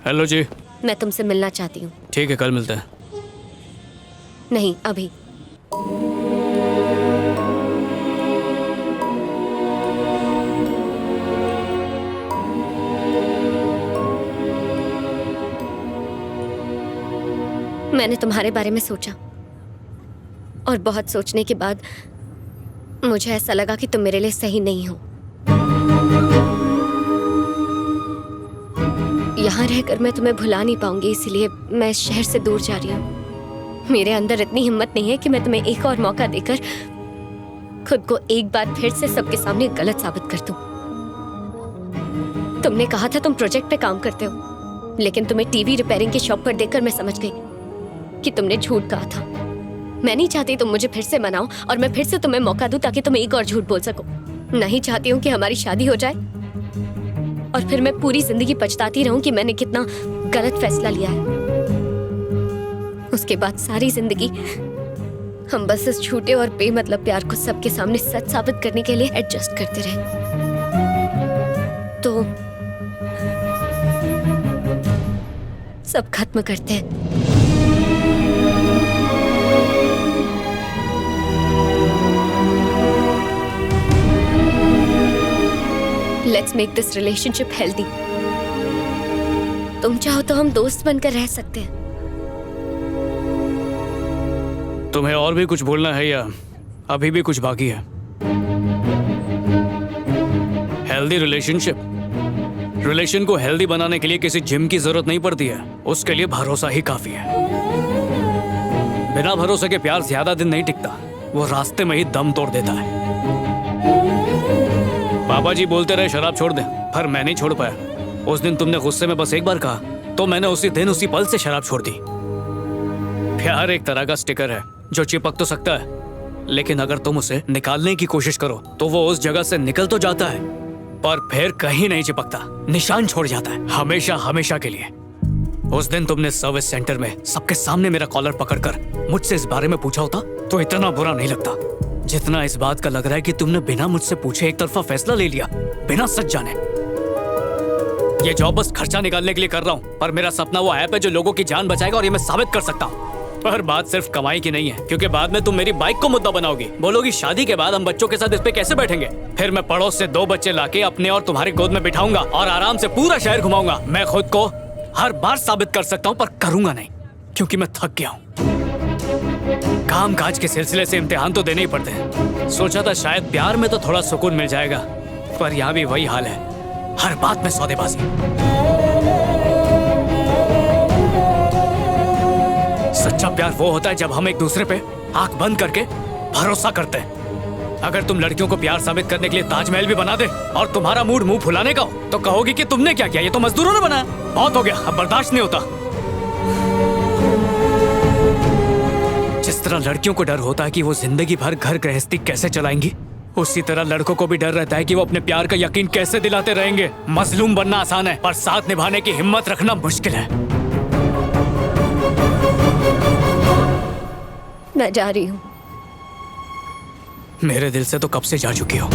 Hello जी। मैं तुमसे मिलना चाहती हूँ। ठीक है, कल मिलते हैं। नहीं, अभी। मैंने तुम्हारे बारे में सोचा और बहुत सोचने के बाद मुझे ऐसा लगा कि तुम मेरे लिए सही नहीं हो। यहाँ रहकर मैं तुम्हें भुला नहीं पाऊंगी, इसलिए मैं इस शहर से दूर जा रही हूँ। मेरे अंदर इतनी हिम्मत नहीं है कि मैं तुम्हें एक और मौका देकर खुद को एक बार फिर से सबके सामने गलत साबित कर दूं। तुमने कहा था तुम प्रोजेक्ट पे काम करते हो, लेकिन तुम्हें टीवी रिपेयरिंग की शॉप पर देखकर मैं समझ गई कि तुमने झूठ कहा था। मैं नहीं चाहती तुम मुझे फिर से मनाओ और मैं फिर से तुम्हें मौका दूं ताकि तुम एक और झूठ बोल सको। नहीं चाहती हूँ कि हमारी शादी हो जाए और फिर मैं पूरी जिंदगी पछताती रहूं कि मैंने कितना गलत फैसला लिया है। उसके बाद सारी जिंदगी हम बस इस झूठे और बेमतलब प्यार को सबके सामने सच साबित करने के लिए एडजस्ट करते रहे। तो सब खत्म करते हैं। Let's make this relationship healthy. तुम चाहो तो हम दोस्त बनकर रह सकते हैं। तुम्हें और भी कुछ बोलना है या अभी भी कुछ बाकी है? हेल्दी रिलेशन को हेल्दी बनाने के लिए किसी जिम की जरूरत नहीं पड़ती है, उसके लिए भरोसा ही काफी है। बिना भरोसे के प्यार ज्यादा दिन नहीं टिकता, वो रास्ते में ही दम तोड़ देता है। पापा जी बोलते रहे शराब छोड़ दे, पर मैं नहीं छोड़ पाया। उस दिन तुमने गुस्से में बस एक बार कहा तो मैंने उसी दिन उसी पल से शराब छोड़ दी। प्यार एक तरह का स्टिकर है जो चिपक तो सकता है, लेकिन अगर तुम उसे निकालने की कोशिश करो तो वो उस जगह से निकल तो जाता है पर फिर कहीं नहीं चिपकता, निशान छोड़ जाता है हमेशा हमेशा के लिए। उस दिन तुमने सर्विस सेंटर में सबके सामने मेरा कॉलर पकड़कर मुझसे इस बारे में पूछा होता तो इतना बुरा नहीं लगता जितना इस बात का लग रहा है कि तुमने बिना मुझसे पूछे एक तरफा फैसला ले लिया, बिना सच जाने। ये जॉब बस खर्चा निकालने के लिए कर रहा हूँ, पर मेरा सपना वो ऐप है जो लोगों की जान बचाएगा और ये मैं साबित कर सकता हूँ। पर बात सिर्फ कमाई की नहीं है, क्योंकि बाद में तुम मेरी बाइक को मुद्दा बनाओगी, बोलोगी शादी के बाद हम बच्चों के साथ इस पे कैसे बैठेंगे। फिर मैं पड़ोस से 2 बच्चे लाके अपने और तुम्हारी गोद में बिठाऊंगा और आराम से पूरा शहर घुमाऊंगा। मैं खुद को हर बार साबित कर सकता हूँ पर करूंगा नहीं, क्योंकि मैं थक गया हूँ। काम काज के सिलसिले से इम्तिहान तो देने ही पड़ते हैं। सोचा था शायद प्यार में तो थोड़ा सुकून मिल जाएगा, पर यहाँ भी वही हाल है, हर बात में सौदेबाजी। सच्चा प्यार वो होता है जब हम एक दूसरे पे आंख बंद करके भरोसा करते हैं। अगर तुम लड़कियों को प्यार साबित करने के लिए ताजमहल भी बना दे और तुम्हारा मूड मुंह फुलाने का हो तो कहोगी कि तुमने क्या किया, ये तो मजदूरों ने बनाया। बहुत हो गया, अब बर्दाश्त नहीं होता। जिस तरह लड़कियों को डर होता है कि वो जिंदगी भर घर गृहस्थी कैसे चलाएंगी, उसी तरह लड़कों को भी डर रहता है कि वो अपने प्यार का यकीन कैसे दिलाते रहेंगे। मजलूम बनना आसान है, पर साथ निभाने की हिम्मत रखना मुश्किल है। मैं जा रही हूँ। मेरे दिल से तो कब से जा चुकी हो।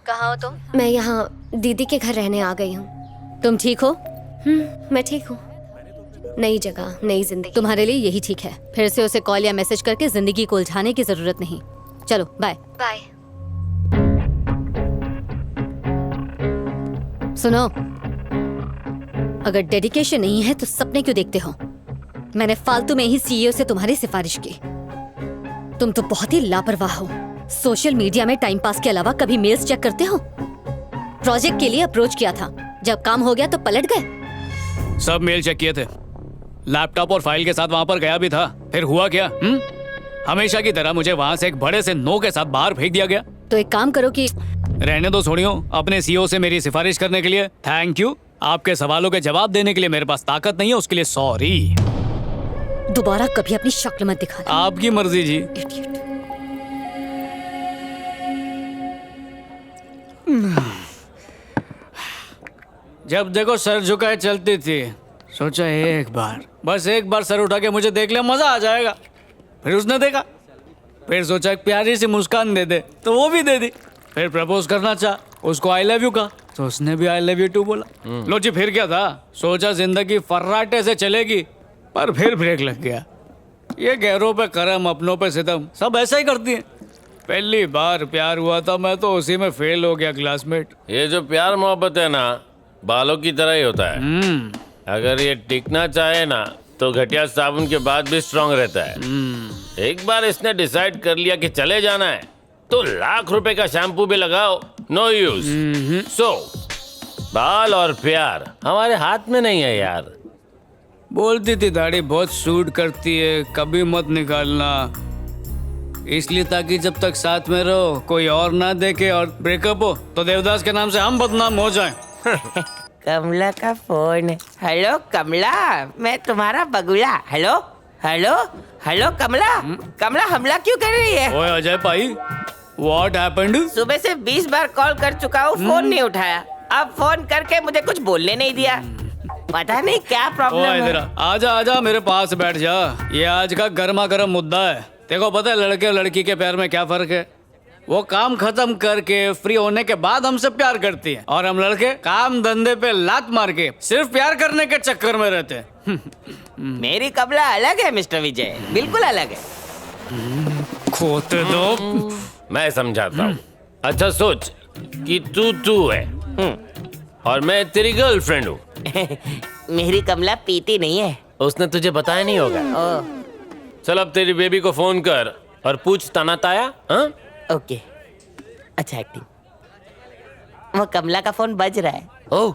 कहाँ हो तुम? मैं यहाँ दीदी के घर रहने आ गई हूँ। तुम ठीक हो? मैं ठीक हूँ। नई जगह, नई जिंदगी। तुम्हारे लिए यही ठीक है। फिर से उसे कॉल या मैसेज करके जिंदगी को उलझाने की जरूरत नहीं। चलो बाय। बाय। सुनो, अगर डेडिकेशन नहीं है तो सपने क्यों देखते हो? मैंने फालतू में ही सीईओ से तुम्हारी सिफारिश की। तुम तो बहुत ही लापरवाह हो। सोशल मीडिया में टाइम पास के अलावा कभी मेल्स चेक करते हो? प्रोजेक्ट के लिए अप्रोच किया था, जब काम हो गया तो पलट गए। सब मेल चेक किए थे, लैपटॉप और फाइल के साथ वहां पर गया भी था। फिर हुआ क्या? हमेशा की तरह मुझे वहां से एक बड़े से नो के साथ बाहर फेंक दिया गया। तो एक काम करो कि रहने दो छोड़ियो, अपने सीईओ से मेरी सिफारिश करने के लिए थैंक यू। आपके सवालों के जवाब देने के लिए मेरे पास ताकत नहीं है, उसके लिए सॉरी। दोबारा कभी अपनी शक्ल मत दिखाना। आपकी मर्जी जी। Idiot। जब देखो सर झुकाए चलती थी, सोचा बस एक बार सर उठा के मुझे देख ले, मजा आ जाएगा। फिर उसने देखा, फिर सोचा एक प्यारी सी मुस्कान दे दे, तो वो भी दे दी। फिर प्रपोज करना चाहा, उसको आई लव यू कहा, तो उसने भी आई लव यू टू बोला। लो जी, फिर क्या था, सोचा जिंदगी फर्राटे से चलेगी, पर फिर ब्रेक लग गया। ये गैरों पे करम, अपनों पे सितम, सब ऐसा ही करती हैं। पहली बार प्यार हुआ था, मैं तो उसी में फेल हो गया क्लासमेट। ये जो प्यार मोहब्बत है ना, बालों की तरह ही होता है। अगर ये टिकना चाहे ना, तो घटिया साबुन के बाद भी स्ट्रांग रहता है। एक बार इसने डिसाइड कर लिया कि चले जाना है, तो लाख रुपए का शैम्पू भी लगाओ, नो यूज। सो बाल और प्यार हमारे हाथ में नहीं है यार। बोलती थी दाढ़ी बहुत सूट करती है, कभी मत निकालना, इसलिए ताकि जब तक साथ में रहो कोई और ना देखे और ब्रेकअप हो तो देवदास के नाम से हम बदनाम हो जाएं। कमला का फोन। हेलो कमला, मैं तुम्हारा बगुला। हेलो हेलो हेलो कमला। कमला हमला क्यों कर रही है? ओए अजय भाई, व्हाट हैपेंड? सुबह से 20 बार कॉल कर चुका हूँ, फोन नहीं उठाया। अब फोन करके मुझे कुछ बोलने नहीं दिया। पता नहीं क्या प्रॉब्लम ओए है। इधर आजा आजा, मेरे पास बैठ जा। ये आज का गर्मा गर्म मुद्दा है। देखो पता है लड़के और लड़की के प्यार में क्या फर्क है? वो काम खत्म करके फ्री होने के बाद हमसे प्यार करती है, और हम लड़के काम धंधे पे लात मार के सिर्फ प्यार करने के चक्कर में रहते हैं। मेरी कमला अलग है मिस्टर विजय, बिल्कुल अलग है। खोते दो। मैं समझाता हूँ। अच्छा सोच कि तू है और मैं तेरी गर्लफ्रेंड हूँ। मेरी कमला पीती नहीं है। उसने तुझे बताया नहीं होगा। चल अब तेरी बेबी को फोन कर और पूछ ताना ताया। हाँ? ओके, अच्छा एक्टिंग। वो कमला का फोन बज रहा है। ओ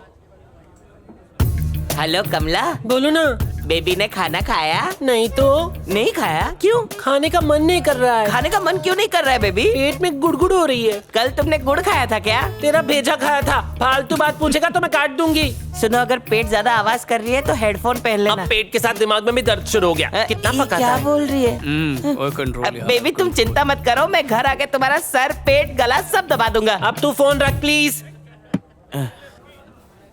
हेलो कमला। बोलो ना। बेबी ने खाना खाया? नहीं तो नहीं खाया? क्यों? खाने का मन नहीं कर रहा है। खाने का मन क्यों नहीं कर रहा है बेबी? पेट में गुड़गुड़ हो रही है। कल तुमने गुड़ खाया था क्या? तेरा भेजा खाया था। फालतू बात पूछेगा तो मैं काट दूंगी। सुनो, अगर पेट ज्यादा आवाज कर रही है तो हेडफोन पहन लेना। अब पेट के साथ दिमाग में भी दर्द शुरू हो गया। कितना ये पका क्या था? बोल रही है? ओए कंट्रोल यार। बेबी तुम चिंता मत करो, मैं घर आके तुम्हारा सर, पेट, गला सब दबा दूंगा। अब तू फोन रख प्लीज।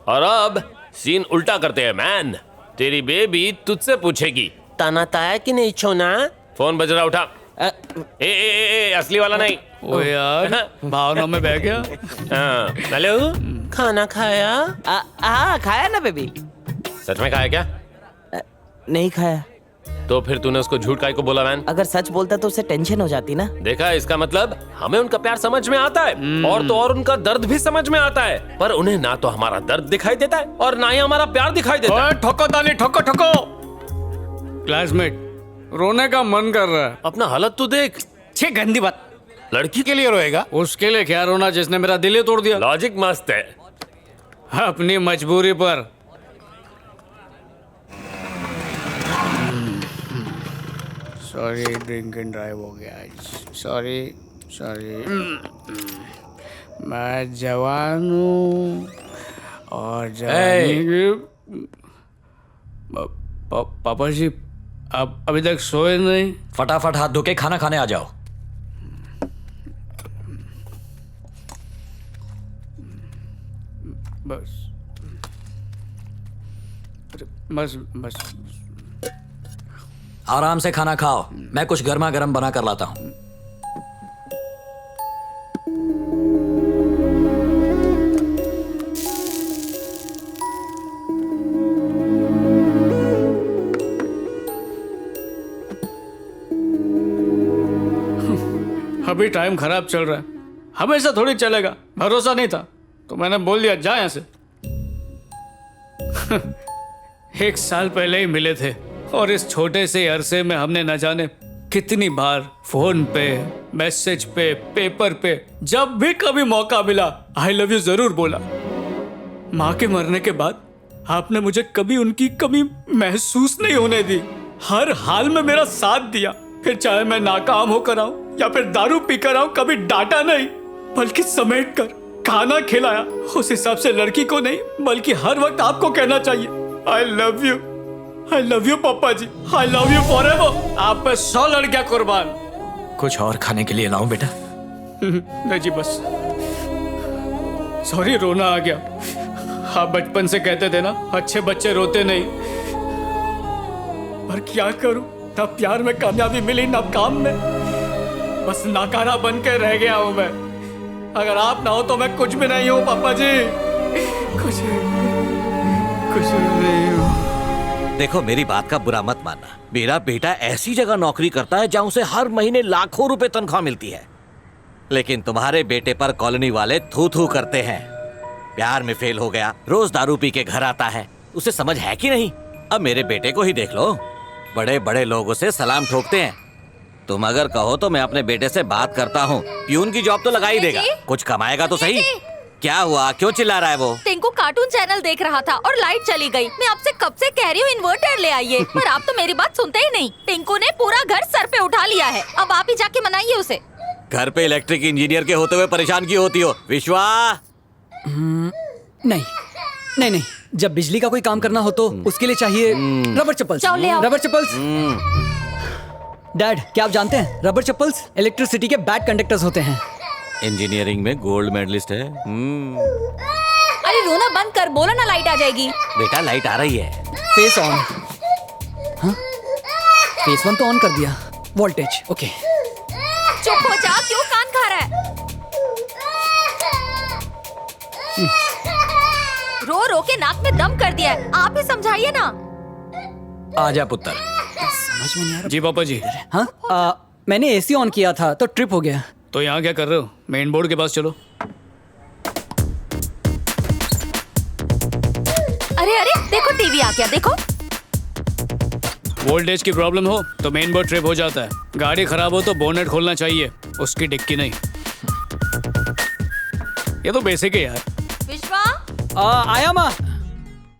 और अब सीन उल्टा करते हैं मैन। तेरी बेबी तुझसे पूछेगी ताना ताया कि नहीं छोना। फोन बज रहा, उठा। ए, असली वाला नहीं। ओए यार, भावना में बह गया। हाँ, हेलो, खाना खाया? हाँ खाया ना बेबी। सच में खाया क्या? नहीं खाया। तो फिर तूने उसको झूठ काहे को बोला मैन? अगर सच बोलता तो उसे टेंशन हो जाती ना। देखा, इसका मतलब हमें उनका प्यार समझ में आता है, और तो और उनका दर्द भी समझ में आता है, पर उन्हें ना तो हमारा दर्द दिखाई देता है और ना ही हमारा प्यार दिखाई देता है। ओए ठोको ताली, ठोको ठोको। क्लासमेट, रोने का मन कर रहा है। अपना हालत तो देख। छे गंदी बात। लड़की के लिए रोएगा? उसके लिए क्या रोना जिसने मेरा दिल ही तोड़ दिया। लॉजिक मस्त है। अपनी मजबूरी पर। सॉरी, ड्रिंक एंड ड्राइव हो गया आज। सॉरी। मैं जवान हूँ और जवानी की। पापा जी, आप अभी तक सोए नहीं? फटाफट हाथ धो के खाना खाने आ जाओ। बस बस बस। आराम से खाना खाओ, मैं कुछ गर्मा गर्म बना कर लाता हूं। अभी टाइम खराब चल रहा है, हमेशा थोड़ी चलेगा। भरोसा नहीं था तो मैंने बोल दिया जा यहां से। 1 साल पहले ही मिले थे और इस छोटे से अरसे में हमने न जाने कितनी बार फोन पे, मैसेज पे, पेपर पे, जब भी कभी मौका मिला आई लव यू जरूर बोला। माँ के मरने के बाद आपने मुझे कभी उनकी कमी महसूस नहीं होने दी। हर हाल में मेरा साथ दिया, फिर चाहे मैं नाकाम होकर आऊं या फिर दारू पीकर आऊं, कभी डांटा नहीं बल्कि समेट कर खाना खिलाया। उस हिसाब से लड़की को नहीं बल्कि हर वक्त आपको कहना चाहिए I love you. I love you पापा जी, आई लव यू फॉरएवर। आप पे 100 लड़कियां कुर्बान। कुछ और खाने के लिए लाऊं बेटा? नहीं जी बस, सॉरी रोना आ गया। आप बचपन से कहते थे ना, अच्छे बच्चे रोते नहीं। पर क्या करूं, ना प्यार में कामयाबी मिली ना काम में, बस नाकारा बन के रह गया हूं मैं। अगर आप ना हो तो मैं कुछ भी नहीं हूं पापा जी, कुछ भी नहीं हूं। देखो मेरी बात का बुरा मत मानना, मेरा बेटा ऐसी जगह नौकरी करता है जहां उसे हर महीने लाखों रुपए तनख्वाह मिलती है, लेकिन तुम्हारे बेटे पर कॉलोनी वाले थू थू करते हैं। प्यार में फेल हो गया, रोज दारू पी के घर आता है, उसे समझ है कि नहीं? अब मेरे बेटे को ही देख लो, बड़े बड़े लोग उसे सलाम ठोकते हैं। तुम अगर कहो तो मैं अपने बेटे से बात करता हूँ, प्यून की जॉब तो लगा ही देगा, कुछ कमाएगा तो सही। क्या हुआ, क्यों चिल्ला रहा है वो? टिंकू कार्टून चैनल देख रहा था और लाइट चली गई। मैं आपसे कब से कह रही हूँ इन्वर्टर ले आइए, पर आप तो मेरी बात सुनते ही नहीं। टिंकू ने पूरा घर सर पे उठा लिया है, अब आप ही जाके मनाइए उसे। घर पे इलेक्ट्रिक इंजीनियर के होते हुए परेशान क्यों होती हो विश्वा? नहीं नहीं नहीं, जब बिजली का कोई काम करना हो तो उसके लिए चाहिए रबर चप्पल्स। जाओ ले आओ। रबर चप्पल्स। डैड, क्या आप जानते हैं रबर चप्पल्स इलेक्ट्रिसिटी के बैड कंडक्टर्स होते हैं। इंजीनियरिंग में गोल्ड मेडलिस्ट है। अरे रोना बंद कर, बोलो ना लाइट आ जाएगी। बेटा लाइट आ रही है। Face on. हाँ, फेस 1 तो ऑन कर दिया। Voltage okay. चुप हो जा, क्यों कान खा रहा है? रो रो के नाक में दम कर दिया है, आप ही समझाइए ना। आजा पुत्र। समझ में नहीं आ रहा। जी पापा जी। हाँ, मैंने एसी ऑन किया था तो ट्रिप हो गया। तो यहाँ क्या कर रहे हो? मेन बोर्ड के पास चलो। अरे अरे देखो, टीवी आ गया, देखो। वोल्टेज की प्रॉब्लम हो तो मेन बोर्ड ट्रिप हो जाता है, गाड़ी खराब हो तो बोनेट खोलना चाहिए, उसकी डिक्की नहीं। ये तो बेसिक है यार। विश्वा, आया माँ।